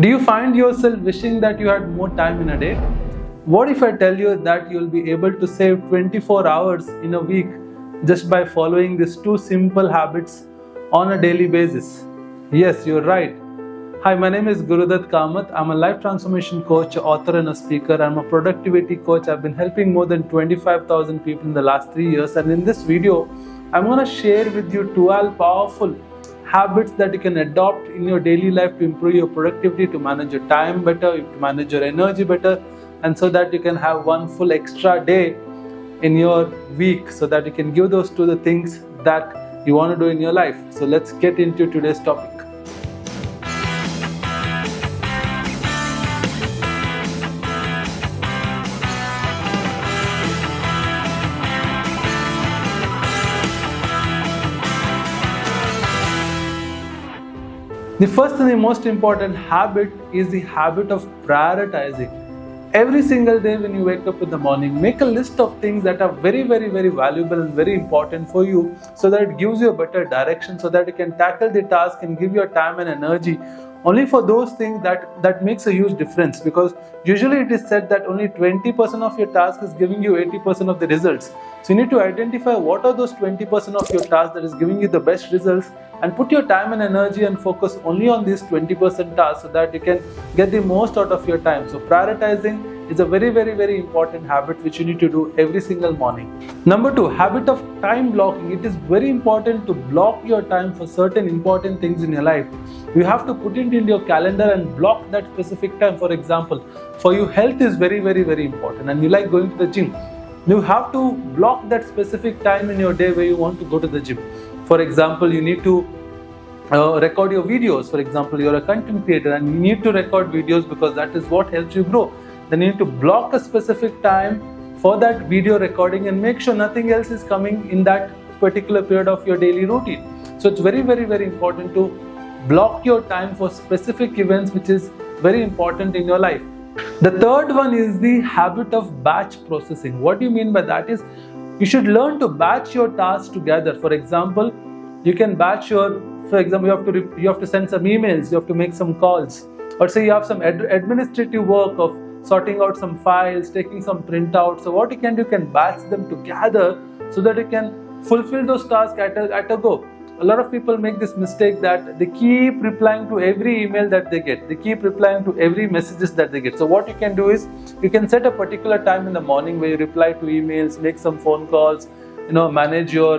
Do you find yourself wishing that you had more time in a day? What if I tell you that you'll be able to save 24 hours in a week just by following these two simple habits on a daily basis? Yes, you're right. Hi, my name is Gurudath. I'm a life transformation coach, author and a speaker. I'm a productivity coach. I've been helping more than 25,000 people in the last 3 years. And in this video, I'm going to share with you 12 powerful habits that you can adopt in your daily life to improve your productivity, to manage your time better, to manage your energy better, and so that you can have one full extra day in your week so that you can give those to the things that you want to do in your life. So let's get into today's topic. The first and the most important habit is the habit of prioritizing. Every single day when you wake up in the morning, make a list of things that are very valuable and very important for you, so that it gives you a better direction, so that you can tackle the task and give your time and energy only for those things that makes a huge difference. Because usually it is said that only 20% of your task is giving you 80% of the results. So you need to identify what are those 20% of your task that is giving you the best results, and put your time and energy and focus only on these 20% tasks so that you can get the most out of your time. So prioritizing is a very important habit which you need to do every single morning. Number 2, habit of time blocking. It is very important to block your time for certain important things in your life. You have to put it in your calendar and block that specific time. For example, for you, health is very important and you like going to the gym. You have to block that specific time in your day where you want to go to the gym. For example, you need to record your videos. For example, you're a content creator and you need to record videos because that is what helps you grow. Then you need to block a specific time for that video recording and make sure nothing else is coming in that particular period of your daily routine. So it's very important to block your time for specific events, which is very important in your life. The third one is the habit of batch processing. What do you mean by that is, you should learn to batch your tasks together. For example, you can batch you have to send some emails, you have to make some calls, or say you have some administrative work of sorting out some files, taking some printouts. So what you can do, you can batch them together so that you can fulfill those tasks at a go. A lot of people make this mistake that they keep replying to every email that they get. They keep replying to every messages that they get. So what you can do is, you can set a particular time in the morning where you reply to emails, make some phone calls, manage your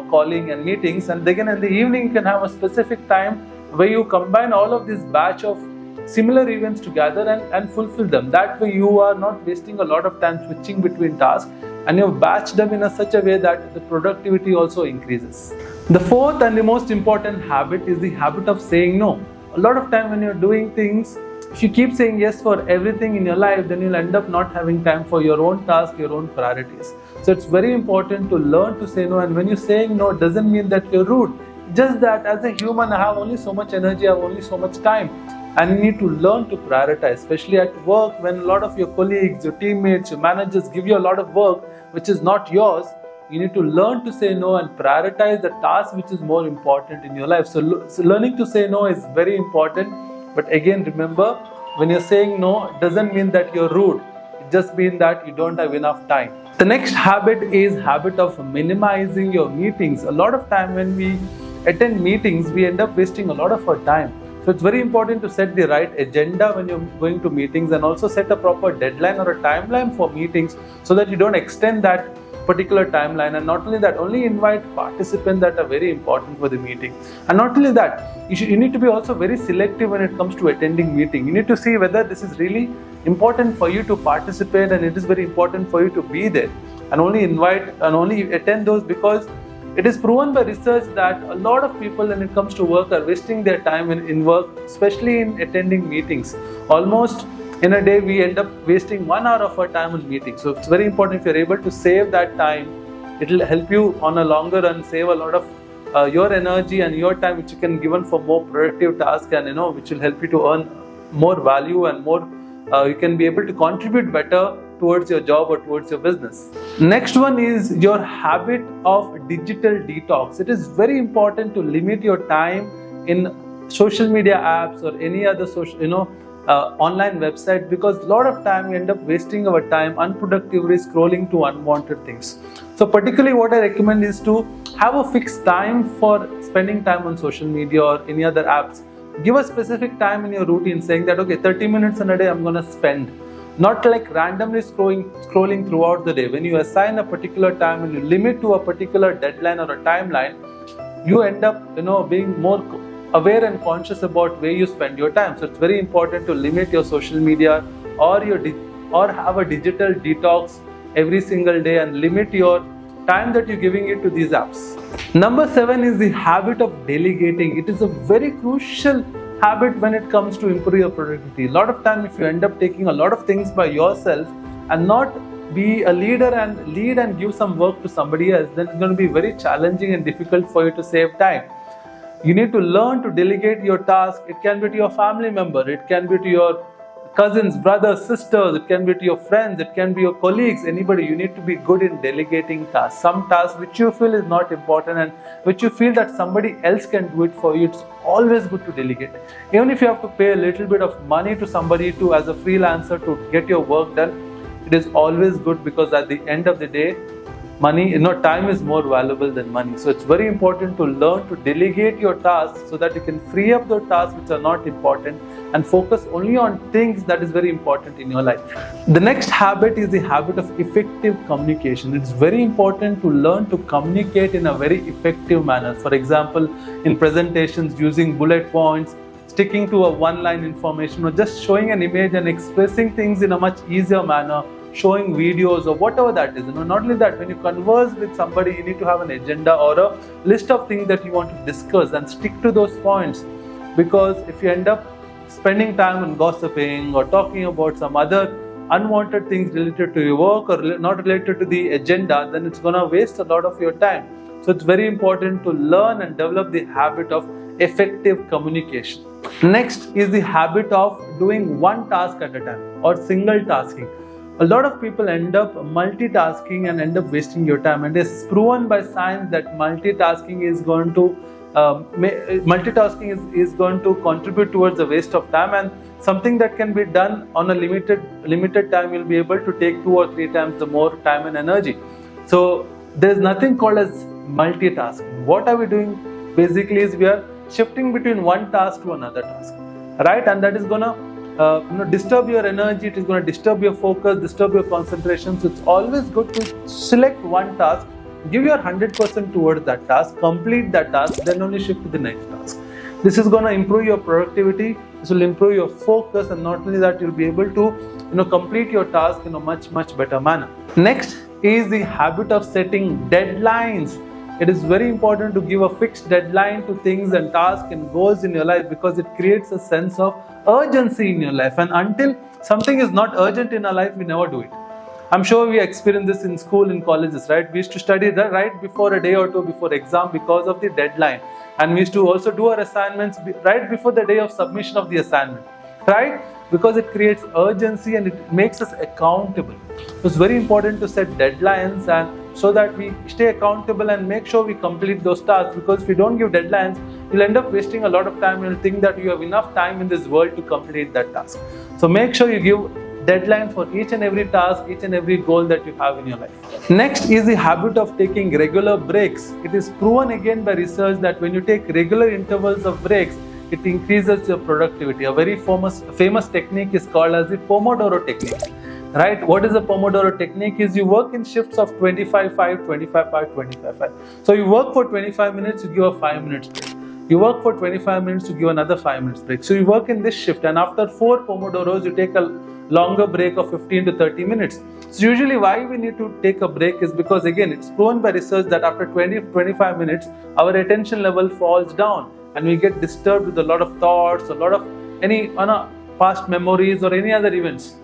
calling and meetings, and then in the evening you can have a specific time where you combine all of this batch of similar events together and fulfill them. That way you are not wasting a lot of time switching between tasks, and you have batched them in such a way that the productivity also increases. The fourth and the most important habit is the habit of saying no. A lot of time when you're doing things, if you keep saying yes for everything in your life, then you'll end up not having time for your own task, your own priorities. So it's very important to learn to say no. And when you're saying no, it doesn't mean that you're rude. Just that as a human, I have only so much energy, I have only so much time. And you need to learn to prioritize, especially at work, when a lot of your colleagues, your teammates, your managers give you a lot of work which is not yours. You need to learn to say no and prioritize the task which is more important in your life. So learning to say no is very important. But again, remember, when you're saying no, it doesn't mean that you're rude. It just means that you don't have enough time. The next habit is habit of minimizing your meetings. A lot of time when we attend meetings, we end up wasting a lot of our time. So it's very important to set the right agenda when you're going to meetings, and also set a proper deadline or a timeline for meetings so that you don't extend that particular timeline. And not only that, only invite participants that are very important for the meeting. And not only that, you need to be also very selective when it comes to attending meeting. You need to see whether this is really important for you to participate, and it is very important for you to be there, and only invite and only attend those, because it is proven by research that a lot of people when it comes to work are wasting their time in work, especially in attending meetings. Almost in a day we end up wasting 1 hour of our time in meetings. So it's very important, if you're able to save that time, it will help you on a longer run, save a lot of your energy and your time, which you can given for more productive tasks, and which will help you to earn more value and more you can be able to contribute better towards your job or towards your business. Next one is your habit of digital detox. It is very important to limit your time in social media apps or any other social, online website, because a lot of time we end up wasting our time unproductively scrolling to unwanted things. So particularly what I recommend is to have a fixed time for spending time on social media or any other apps. Give a specific time in your routine saying that, okay, 30 minutes in a day I'm going to spend. Not like randomly scrolling throughout the day. When you assign a particular time and you limit to a particular deadline or a timeline, you end up being more aware and conscious about where you spend your time. So it's very important to limit your social media or have a digital detox every single day and limit your time that you're giving it to these apps. Number 7 is the habit of delegating. It is a very crucial habit when it comes to improve your productivity. A lot of time if you end up taking a lot of things by yourself and not be a leader and lead and give some work to somebody else, then it's going to be very challenging and difficult for you to save time. You need to learn to delegate your task. It can be to your family member, it can be to your cousins, brothers, sisters, it can be to your friends, it can be your colleagues, anybody. You need to be good in delegating tasks. Some tasks which you feel is not important and which you feel that somebody else can do it for you, it's always good to delegate. Even if you have to pay a little bit of money to somebody as a freelancer to get your work done, it is always good, because at the end of the day, time is more valuable than money. So it's very important to learn to delegate your tasks so that you can free up the tasks which are not important and focus only on things that is very important in your life. The next habit is the habit of effective communication. It's very important to learn to communicate in a very effective manner. For example, in presentations, using bullet points, sticking to a one-line information, or just showing an image and expressing things in a much easier manner, showing videos or whatever that is. Not only that, when you converse with somebody, you need to have an agenda or a list of things that you want to discuss and stick to those points. Because if you end up spending time on gossiping or talking about some other unwanted things related to your work or not related to the agenda, then it's going to waste a lot of your time. So it's very important to learn and develop the habit of effective communication. Next is the habit of doing one task at a time or single tasking. A lot of people end up multitasking and end up wasting your time, and it's proven by science that multitasking is going to contribute towards a waste of time, and something that can be done on a limited time will be able to take 2 or 3 times the more time and energy. So there's nothing called as multitasking. What are we doing basically is we are shifting between one task to another task, right? And that is going to disturb your energy, it is going to disturb your focus, disturb your concentration. So it's always good to select one task, give your 100% towards that task, complete that task, then only shift to the next task. This is going to improve your productivity, this will improve your focus, and not only that, you'll be able to complete your task in a much better manner. Next is the habit of setting deadlines. It is very important to give a fixed deadline to things and tasks and goals in your life, because it creates a sense of urgency in your life. And until something is not urgent in our life, we never do it. I'm sure we experience this in school, in colleges, right? We used to study right before a day or two before exam because of the deadline. And we used to also do our assignments right before the day of submission of the assignment, right? Because it creates urgency and it makes us accountable. So it's very important to set deadlines, and so that we stay accountable and make sure we complete those tasks. Because if you don't give deadlines, you'll end up wasting a lot of time and you'll think that you have enough time in this world to complete that task. So make sure you give deadline for each and every task, each and every goal that you have in your life. Next is the habit of taking regular breaks. It is proven again by research that when you take regular intervals of breaks, it increases your productivity. A very famous technique is called as the Pomodoro technique. Right? What is the Pomodoro technique? Is you work in shifts of 25-5, 25-5, 25-5. So you work for 25 minutes, you give a 5 minutes break. You work for 25 minutes, you give another 5 minutes break. So you work in this shift, and after 4 Pomodoros, you take a longer break of 15 to 30 minutes. So usually why we need to take a break is because, again, it's proven by research that after 20-25 minutes, our attention level falls down and we get disturbed with a lot of thoughts, a lot of past memories or any other events.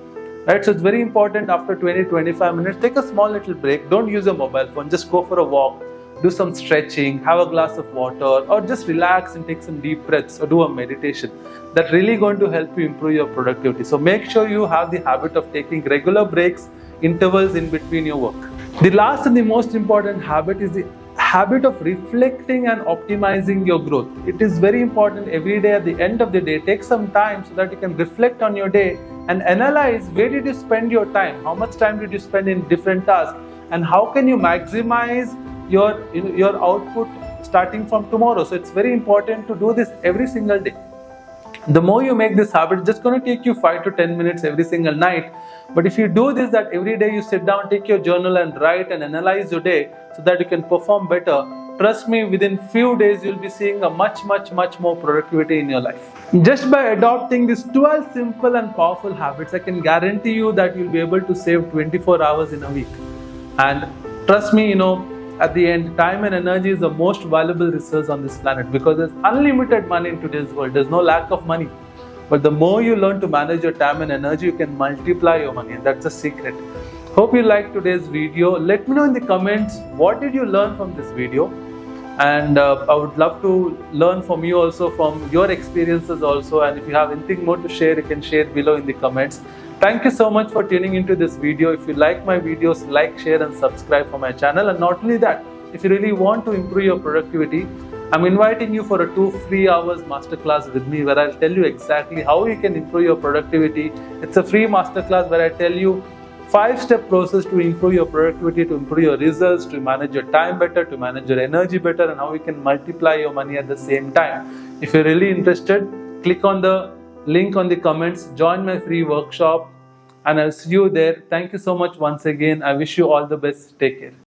Right? So it's very important after 20-25 minutes, take a small little break. Don't use a mobile phone, just go for a walk, do some stretching, have a glass of water, or just relax and take some deep breaths or do a meditation. That's really going to help you improve your productivity. So make sure you have the habit of taking regular breaks, intervals in between your work. The last and the most important habit is the habit of reflecting and optimizing your growth. It is very important every day at the end of the day, take some time so that you can reflect on your day and analyze where did you spend your time, how much time did you spend in different tasks, and how can you maximize your output starting from tomorrow. So it's very important to do this every single day. The more you make this habit, it's just going to take you 5 to 10 minutes every single night. But if you do this, that every day you sit down, take your journal and write and analyze your day so that you can perform better, trust me, within few days you'll be seeing a much more productivity in your life. Just by adopting these 12 simple and powerful habits, I can guarantee you that you'll be able to save 24 hours in a week. And trust me, at the end, time and energy is the most valuable resource on this planet, because there's unlimited money in today's world. There's no lack of money. But the more you learn to manage your time and energy, you can multiply your money, and that's the secret. Hope you liked today's video. Let me know in the comments, what did you learn from this video? And I would love to learn from you also, from your experiences also. And if you have anything more to share, you can share below in the comments. Thank you so much for tuning into this video. If you like my videos, like, share and subscribe for my channel. And not only that, if you really want to improve your productivity, I'm inviting you for a 2 free hours masterclass with me, where I'll tell you exactly how you can improve your productivity. It's a free masterclass where I tell you 5-step process to improve your productivity, to improve your results, to manage your time better, to manage your energy better, and how you can multiply your money at the same time. If you're really interested, click on the link on the comments, join my free workshop, and I'll see you there. Thank you so much once again. I wish you all the best. Take care.